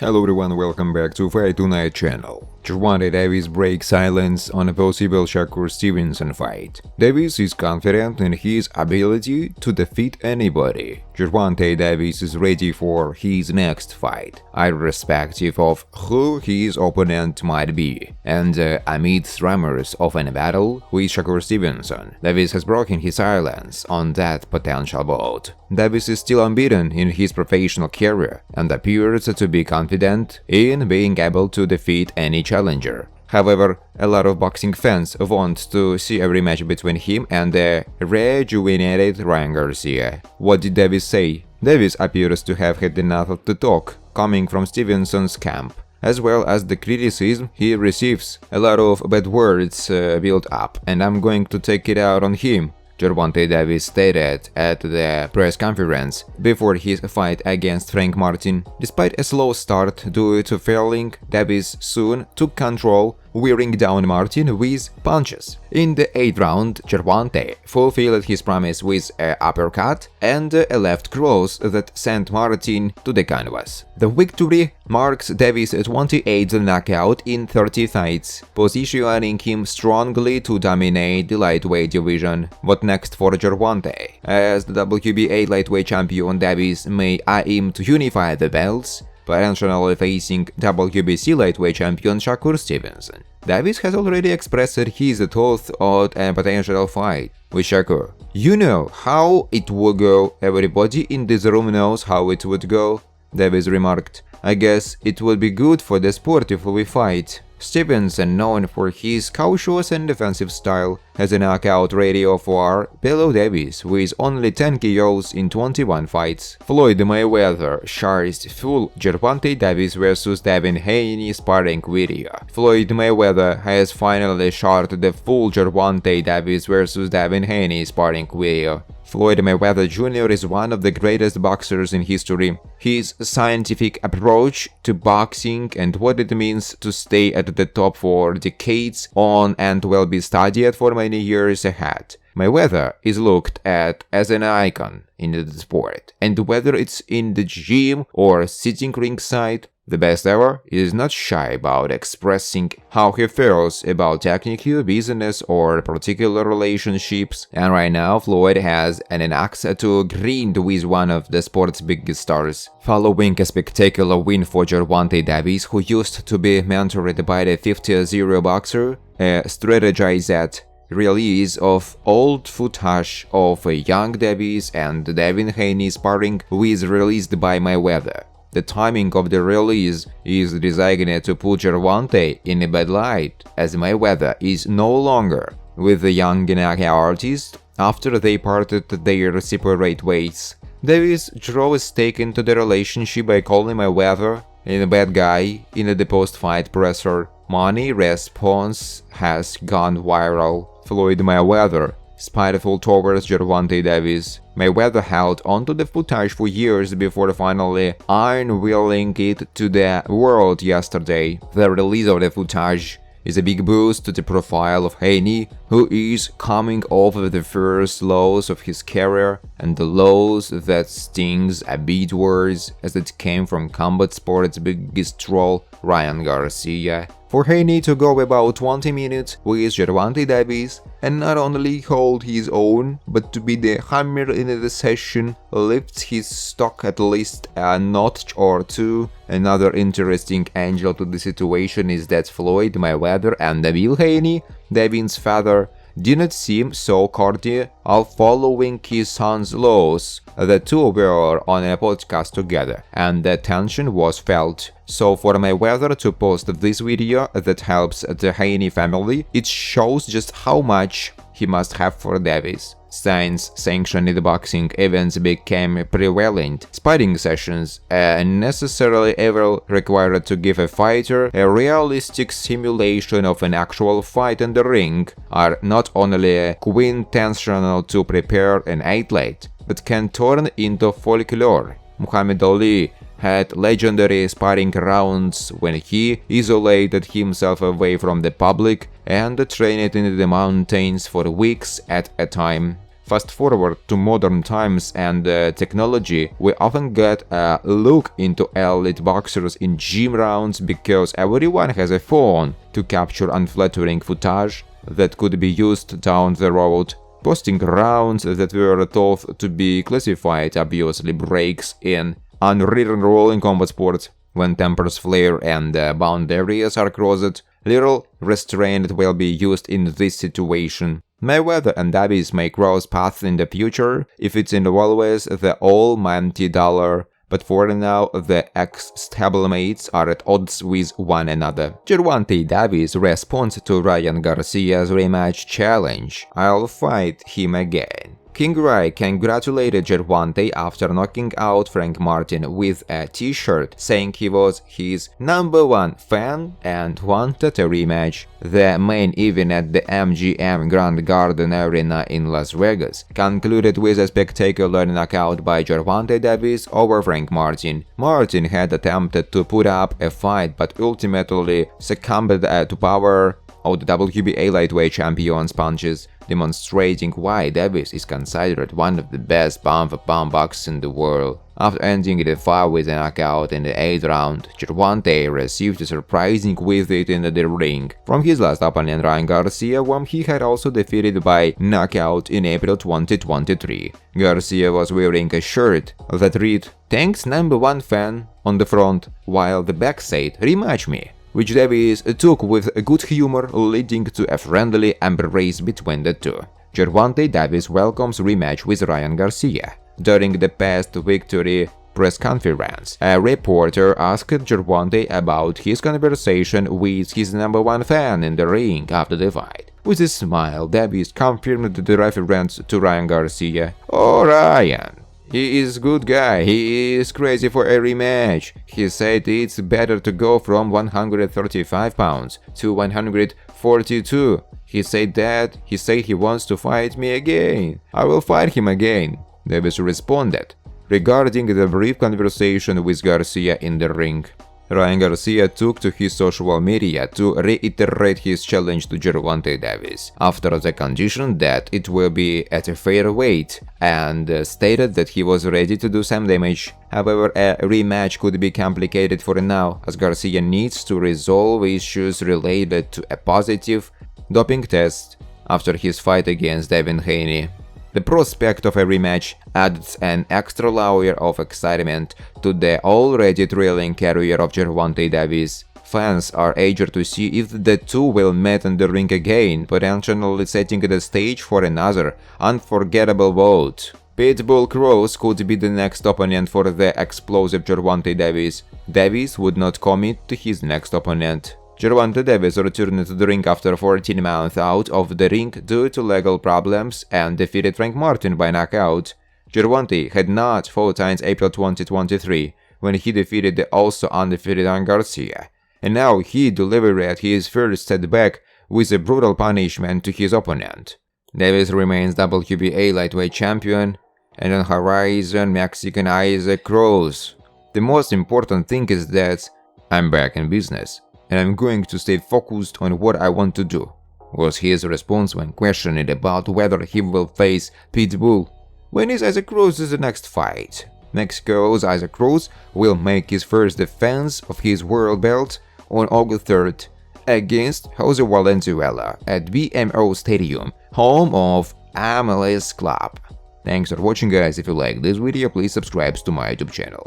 Hello everyone, welcome back to Fight Tonight channel. Gervonta Davis breaks silence on a possible Shakur-Stevenson fight. Davis is confident in his ability to defeat anybody. Gervonta Davis is ready for his next fight, irrespective of who his opponent might be. And amidst rumors of a battle with Shakur-Stevenson, Davis has broken his silence on that potential bout. Davis is still unbeaten in his professional career and appears to be confident in being able to defeat any challenger. However, a lot of boxing fans want to see a rematch between him and the rejuvenated Ryan Garcia. What did Davis say? Davis appears to have had enough of the talk coming from Stevenson's camp, as well as the criticism he receives. A lot of bad words build up, and I'm going to take it out on him, Gervonta Davis stated at the press conference before his fight against Frank Martin. Despite a slow start due to failing, Davis soon took control, wearing down Martin with punches. In the 8th round, Gervonta fulfilled his promise with an uppercut and a left cross that sent Martin to the canvas. The victory marks Davis' 28th knockout in 30 fights, positioning him strongly to dominate the lightweight division. What next for Gervonta? As the WBA lightweight champion, Davis may aim to unify the belts, potentially facing WBC lightweight champion Shakur-Stevenson. Davis has already expressed his thoughts on a potential fight with Shakur. "You know how it would go, everybody in this room knows how it would go," Davis remarked. "I guess it would be good for the sport if we fight." Stevenson, known for his cautious and defensive style, has a knockout ratio far below Davis, with only 10 KOs in 21 fights. Floyd Mayweather shares full Gervonta Davis vs Devin Haney sparring video. Floyd Mayweather has finally shared the full Gervonta Davis vs Devin Haney sparring video. Floyd Mayweather Jr. is one of the greatest boxers in history. His scientific approach to boxing and what it means to stay at the top for decades on and will be studied for many years ahead. Mayweather is looked at as an icon in the sport, and whether it's in the gym or sitting ringside, the best ever is not shy about expressing how he feels about technique, business, or particular relationships. And right now, Floyd has an axe to grind with one of the sport's biggest stars. Following a spectacular win for Gervonta Davis, who used to be mentored by the 50-0 boxer, a strategized release of old footage of young Davis and Devin Haney sparring was released by Mayweather. The timing of the release is designed to put Gervonta in a bad light, as Mayweather is no longer with the young knockout artist after they parted their separate ways. Davis drew a stake into the relationship by calling Mayweather a bad guy in the post-fight presser. Money response has gone viral. Floyd Mayweather spiteful towards Gervonta Davis. Mayweather held onto the footage for years before finally unveiling it to the world yesterday. The release of the footage is a big boost to the profile of Haney, who is coming off of the first lows of his career, and the lows that stings a bit worse as it came from combat sport's biggest troll, Ryan Garcia. For Haney to go about 20 minutes with Gervonta Davis and not only hold his own, but to be the hammer in the session lifts his stock at least a notch or two. Another interesting angle to the situation is that Floyd Mayweather and Bill Haney, Devin's father, did not seem so cordial following his son's loss. The two were on a podcast together, and the tension was felt. So for Mayweather to post this video that helps the Haney family, it shows just how much he must have for Davis. Since sanctioned boxing events became prevalent, sparring sessions, necessarily ever required to give a fighter a realistic simulation of an actual fight in the ring, are not only quintessential to prepare an athlete, but can turn into folklore. Muhammad Ali had legendary sparring rounds when he isolated himself away from the public and trained in the mountains for weeks at a time. Fast forward to modern times and technology, we often get a look into elite boxers in gym rounds because everyone has a phone to capture unflattering footage that could be used down the road. Posting rounds that were thought to be classified obviously breaks in unwritten rule in combat sports. When tempers flare and boundaries are crossed, little restraint will be used in this situation. Mayweather and Davis may cross paths in the future if it involves the almighty dollar, but for now the ex-stablemates are at odds with one another. Gervonta Davis responds to Ryan Garcia's rematch challenge: "I'll fight him again." King Ray congratulated Gervonta after knocking out Frank Martin with a t-shirt, saying he was his #1 fan and wanted a rematch. The main event at the MGM Grand Garden Arena in Las Vegas concluded with a spectacular knockout by Gervonta Davis over Frank Martin. Martin had attempted to put up a fight but ultimately succumbed to power of the WBA lightweight champion's punches, demonstrating why Davis is considered one of the best pound-for-pound boxers in the world. After ending the fight with a knockout in the 8th round, Gervonta received a surprising visit in the ring from his last opponent Ryan Garcia, whom he had also defeated by knockout in April 2023. Garcia was wearing a shirt that read "Thanks #1 fan" on the front, while the back said "Rematch me," which Davis took with good humor, leading to a friendly embrace between the two. Gervonta Davis welcomes rematch with Ryan Garcia. During the past victory press conference, a reporter asked Gervonta about his conversation with his #1 fan in the ring after the fight. With a smile, Davis confirmed the reference to Ryan Garcia. "Oh, Ryan. He is a good guy, he is crazy for a rematch. He said it's better to go from 135 pounds to 142. He said he wants to fight me again. I will fight him again," Davis responded, regarding the brief conversation with Garcia in the ring. Ryan Garcia took to his social media to reiterate his challenge to Gervonta Davis, after the condition that it will be at a fair weight, and stated that he was ready to do some damage. However, a rematch could be complicated for now, as Garcia needs to resolve issues related to a positive doping test after his fight against Devin Haney. The prospect of a rematch adds an extra layer of excitement to the already thrilling career of Gervonta Davis. Fans are eager to see if the two will meet in the ring again, potentially setting the stage for another unforgettable bout. Pitbull Cross could be the next opponent for the explosive Gervonta Davis. Davis would not commit to his next opponent. Gervonta Davis returned to the ring after 14 months out of the ring due to legal problems and defeated Frank Martin by knockout. Gervonta had not fought since April 2023, when he defeated the also undefeated Ryan Garcia, and now he delivered his first setback with a brutal punishment to his opponent. Davis remains WBA lightweight champion, and on horizon Mexican Isaac Cruz. The most important thing is that I'm back in business, and I'm going to stay focused on what I want to do, was his response when questioned about whether he will face Pitbull. When is Isaac Cruz's next fight? Mexico's Isaac Cruz will make his first defense of his world belt on August 3rd against Jose Valenzuela at BMO Stadium, home of MLS Club. Thanks for watching, guys. If you like this video, please subscribe to my YouTube channel.